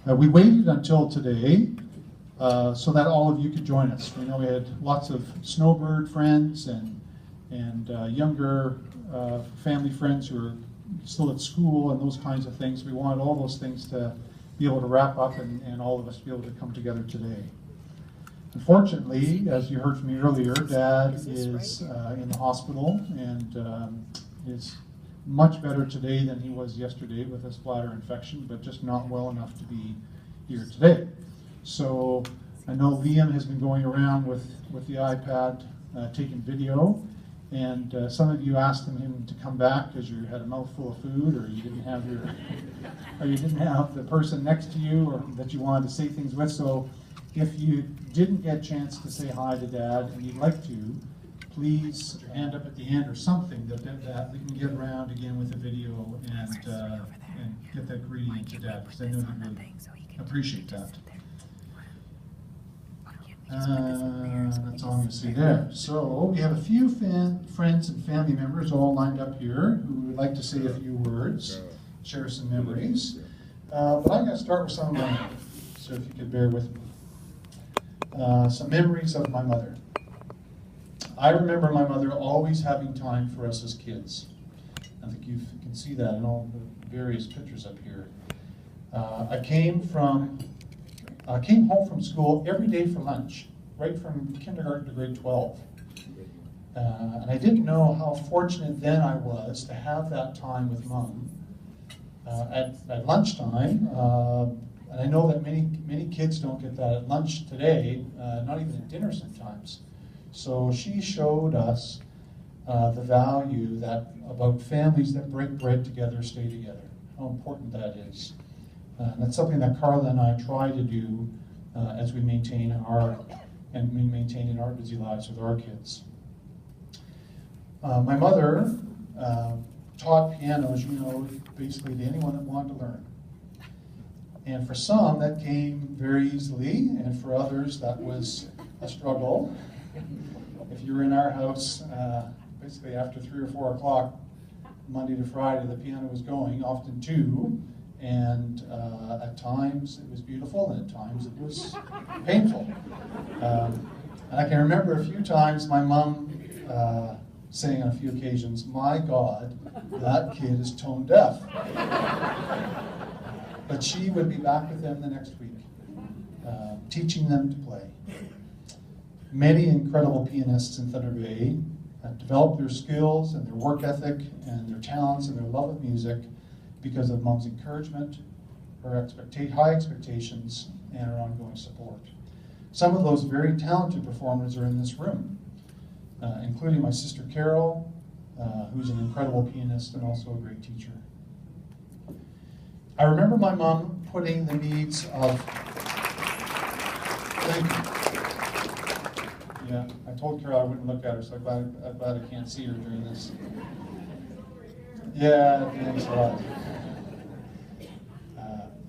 We waited until today so that all of you could join us. We know we had lots of snowbird friends and younger family friends who are still at school and those kinds of things. We wanted all those things to be able to wrap up and all of us be able to come together today. Unfortunately, as you heard from me earlier, Dad is in the hospital and is much better today than he was yesterday with his bladder infection, but just not well enough to be here today. So I know Liam has been going around with the iPad taking video, and some of you asked him to come back because you had a mouthful of food, or you didn't have the person next to you or that you wanted to say things with. So if you didn't get a chance to say hi to Dad and you'd like to, please hand up at the end or something that we can get around again with the video and get that greeting to Dad, because I know he would appreciate that. That's all I'm going to say there. So we have a few friends and family members all lined up here who would like to say a few words, share some memories. But I'm going to start with some of my own, so if you could bear with me. Some memories of my mother. I remember my mother always having time for us as kids. I think you can see that in all the various pictures up here. I came home from school every day for lunch, right from kindergarten to grade 12. And I didn't know how fortunate then I was to have that time with Mom at lunchtime. And I know that many kids don't get that at lunch today, not even at dinner sometimes. So she showed us the value about families that break bread together, stay together, how important that is. And that's something that Carla and I try to do as we maintain in our busy lives with our kids. My mother taught piano, as you know, basically to anyone that wanted to learn. And for some, that came very easily, and for others, that was a struggle. If you were in our house, basically after 3 or 4 o'clock, Monday to Friday, the piano was going, often 2, and at times it was beautiful, and at times it was painful. And I can remember a few times my mom saying on a few occasions, "My God, that kid is tone deaf." But she would be back with them the next week, teaching them to play. Many incredible pianists in Thunder Bay have developed their skills and their work ethic and their talents and their love of music because of Mom's encouragement, her high expectations, and her ongoing support. Some of those very talented performers are in this room, including my sister Carol, who's an incredible pianist and also a great teacher. I remember my mom putting the needs of... Thank you. Yeah, I told Carol I wouldn't look at her, so I'm glad I can't see her during this. Yeah, thanks a lot.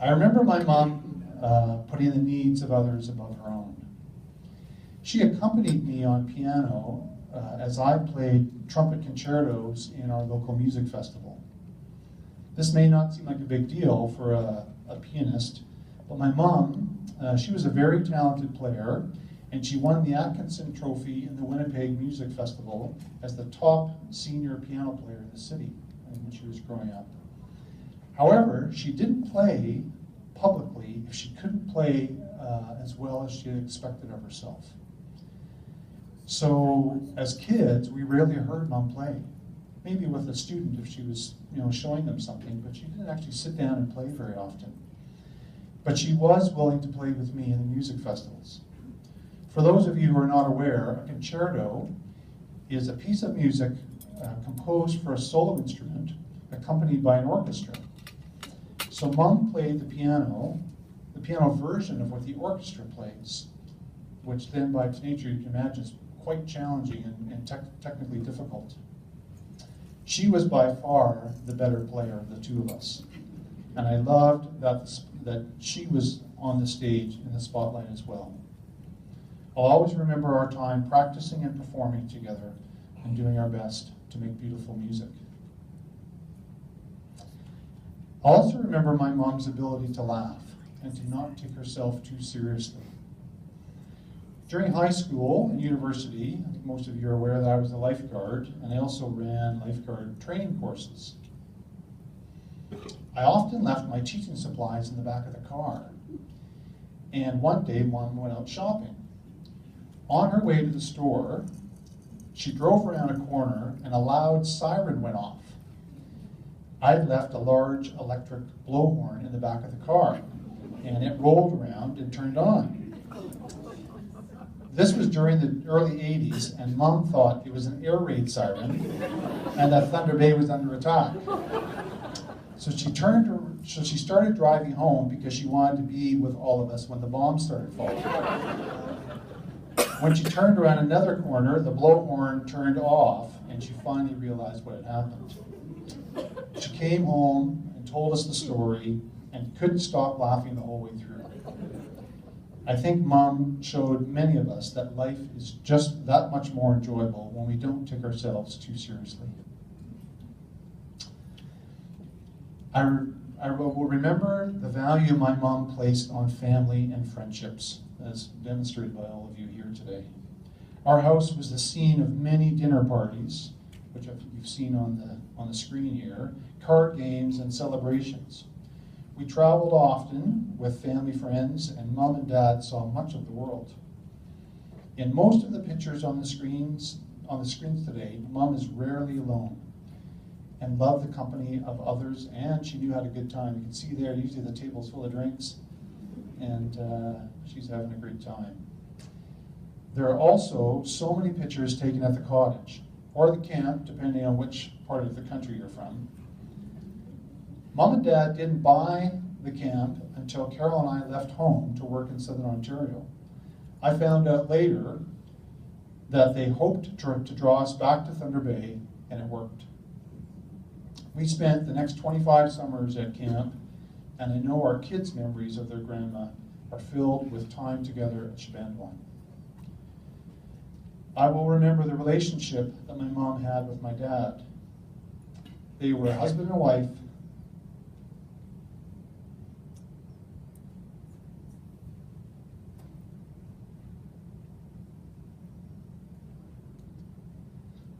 I remember my mom putting the needs of others above her own. She accompanied me on piano as I played trumpet concertos in our local music festival. This may not seem like a big deal for a pianist, but my mom, she was a very talented player, and she won the Atkinson Trophy in the Winnipeg Music Festival as the top senior piano player in the city when she was growing up. However, she didn't play publicly if she couldn't play as well as she had expected of herself. So as kids, we rarely heard Mom play. Maybe with a student if she was showing them something, but she didn't actually sit down and play very often. But she was willing to play with me in the music festivals. For those of you who are not aware, a concerto is a piece of music composed for a solo instrument accompanied by an orchestra. So Mom played the piano version of what the orchestra plays, which then by its nature you can imagine is quite challenging and technically difficult. She was by far the better player of the two of us. And I loved that she was on the stage in the spotlight as well. I'll always remember our time practicing and performing together and doing our best to make beautiful music. I'll also remember my mom's ability to laugh and to not take herself too seriously. During high school and university, I think most of you are aware that I was a lifeguard, and I also ran lifeguard training courses. I often left my teaching supplies in the back of the car, and one day Mom went out shopping. On her way to the store, she drove around a corner and a loud siren went off. I'd left a large electric blowhorn in the back of the car, and it rolled around and turned on. This was during the early 80s, and Mom thought it was an air raid siren and that Thunder Bay was under attack. So she started driving home because she wanted to be with all of us when the bombs started falling. When she turned around another corner, the blowhorn turned off, and she finally realized what had happened. She came home and told us the story and couldn't stop laughing the whole way through. I think Mom showed many of us that life is just that much more enjoyable when we don't take ourselves too seriously. I will remember the value my mom placed on family and friendships, as demonstrated by all of you here today. Our house was the scene of many dinner parties, which you've seen on the screen here, card games, and celebrations. We traveled often with family friends, and Mom and Dad saw much of the world. In most of the pictures on the screens today, Mom is rarely alone and loved the company of others, and she knew how to have a good time. You can see there, usually the table's full of drinks, and she's having a great time. There are also so many pictures taken at the cottage, or the camp, depending on which part of the country you're from. Mom and Dad didn't buy the camp until Carol and I left home to work in Southern Ontario. I found out later that they hoped to draw us back to Thunder Bay, and it worked. We spent the next 25 summers at camp, and I know our kids' memories of their grandma are filled with time together at Shebandwan. I will remember the relationship that my mom had with my dad. They were husband and wife.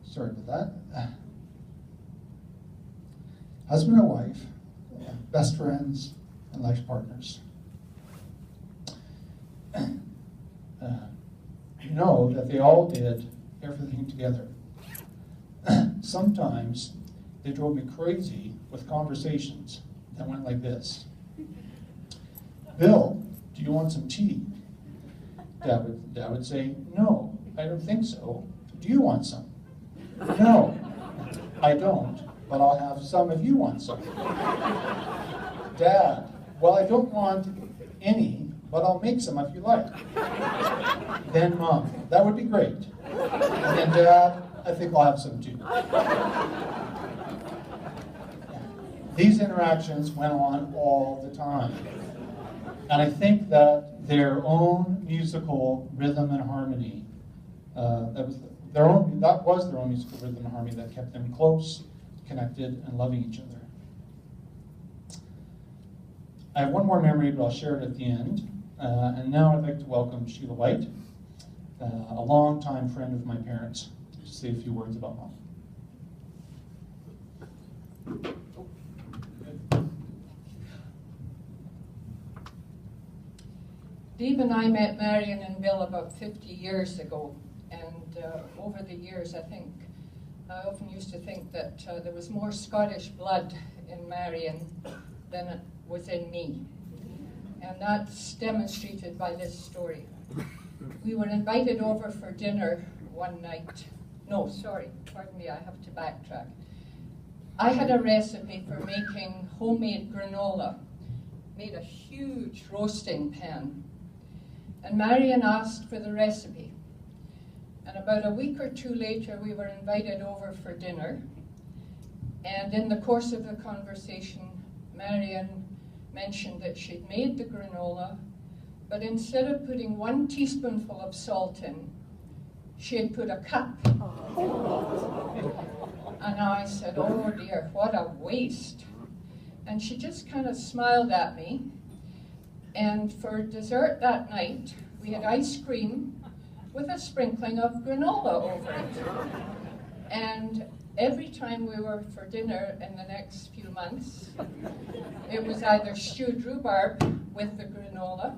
Sorry about that. Husband and wife, best friends, and life partners. You know that they all did everything together. Sometimes they drove me crazy with conversations that went like this. Bill, do you want some tea? Dad would say, no, I don't think so. Do you want some? No, I don't, but I'll have some if you want some. Dad, well, I don't want any, but I'll make some if you like. Then Mom, that would be great. And then Dad, I think I'll have some too. These interactions went on all the time. And I think that their own musical rhythm and harmony, that was their own musical rhythm and harmony that kept them close, connected, and loving each other. I have one more memory, but I'll share it at the end. And now I'd like to welcome Sheila White, a longtime friend of my parents, to say a few words about Mom. Dave and I met Marion and Bill about 50 years ago, and over the years I often used to think that there was more Scottish blood in Marion than it was in me. And that's demonstrated by this story. We were invited over for dinner one night. No, sorry, pardon me, I have to backtrack. I had a recipe for making homemade granola, made a huge roasting pan. And Marion asked for the recipe. And about a week or two later, we were invited over for dinner. And in the course of the conversation, Marion mentioned that she'd made the granola, but instead of putting 1 teaspoonful of salt in, she had put a cup. And I said, oh dear, what a waste. And she just kind of smiled at me. And for dessert that night, we had ice cream with a sprinkling of granola over it. And every time we were for dinner in the next few months, it was either stewed rhubarb with the granola,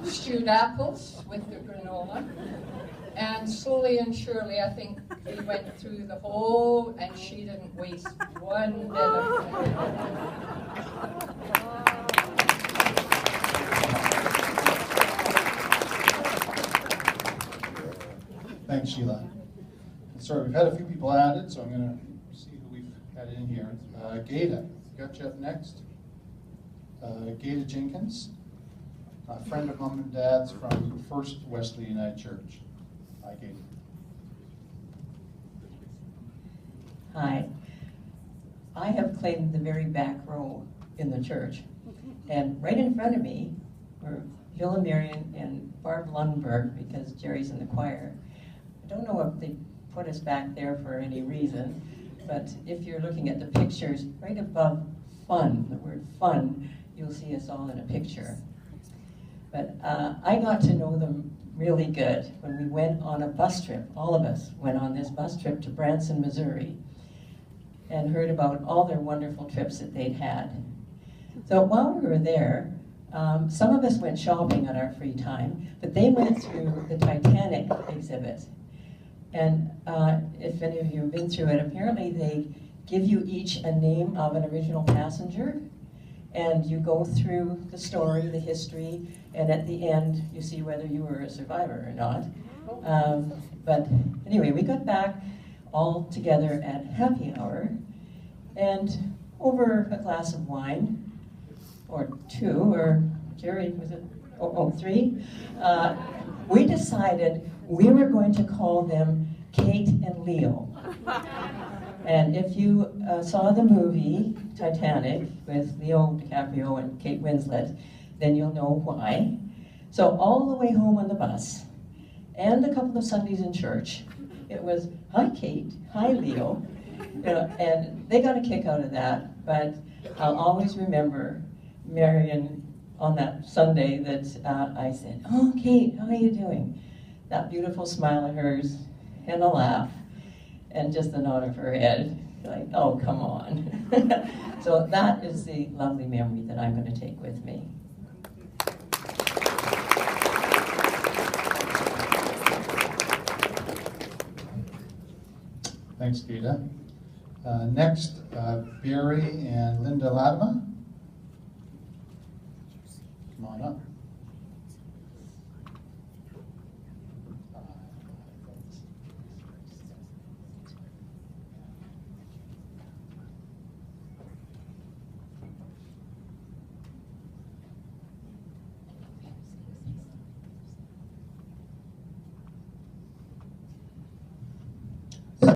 stewed apples with the granola, and slowly and surely, I think we went through the whole, and she didn't waste one bit of it. Thanks, Sheila. Sorry, we've had a few people added, so I'm going to see who we've added in here. Gada, got you up next. Gada Jenkins, a friend of Mom and Dad's from First Wesley United Church. Hi, Gada. Hi. I have claimed the very back row in the church. And right in front of me were Bill and Marion and Barb Lundberg, because Jerry's in the choir. I don't know if they put us back there for any reason, but if you're looking at the pictures, right above fun, the word fun, you'll see us all in a picture. But I got to know them really good when we went on a bus trip. All of us went on this bus trip to Branson, Missouri, and heard about all their wonderful trips that they'd had. So while we were there, some of us went shopping on our free time, but they went through the Titanic exhibit. And if any of you have been through it, apparently they give you each a name of an original passenger, and you go through the story, the history, and at the end you see whether you were a survivor or not. But anyway, we got back all together at happy hour, and over a glass of wine, or two, or Jerry, was it? Three? We decided we were going to call them Kate and Leo. And if you saw the movie Titanic with Leo DiCaprio and Kate Winslet, then you'll know why. So all the way home on the bus, and a couple of Sundays in church, it was, hi Kate, hi Leo. And they got a kick out of that, but I'll always remember Marion on that Sunday that I said, oh Kate, how are you doing? That beautiful smile of hers, and a laugh, and just a nod of her head, like, oh, come on. So that is the lovely memory that I'm going to take with me. Thanks, Gada. Next, Barry and Linda Latimer. Come on up.